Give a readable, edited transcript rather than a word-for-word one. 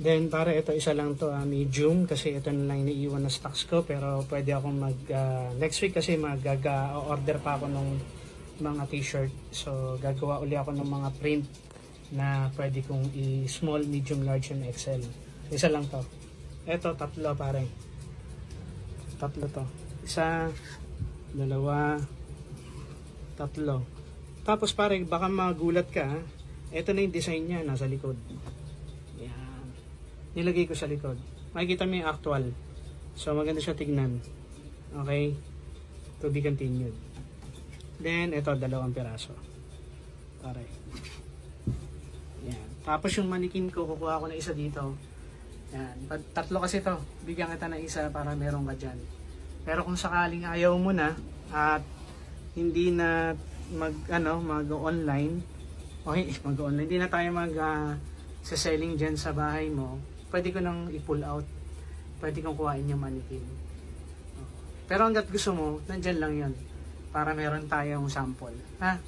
Then para ito isa lang to, medium, kasi ito na lang iniiwan na stocks ko, pero pwede akong next week kasi order pa ako ng mga t-shirt. So gagawa uli ako ng mga print na pwede kong i-small, medium, large, and XL. Isa lang to. Ito tatlo pare. Tatlo to. Isa, dalawa, tatlo. Tapos pare, baka magulat ka, ha? Ito na yung design niya, nasa likod. Yan. Nilagay ko sa likod. Makikita mo yung actual. So maganda siya tignan. Okay? To be continued. Then, ito, 2 piraso. Pare. Yan. Tapos yung manikin ko, kukuha ko na isa dito. Yan. 3 kasi to. Bigyan kita ng isa para meron ka dyan. Pero kung sakaling ayaw mo na at hindi na mag-online, okay, mag-online, hindi na tayo sa selling dyan sa bahay mo, pwede ko nang i-pull out. Pwede kong kuhain yung manikin. Pero hanggat gusto mo, nandyan lang yon para meron tayong sample. Ha?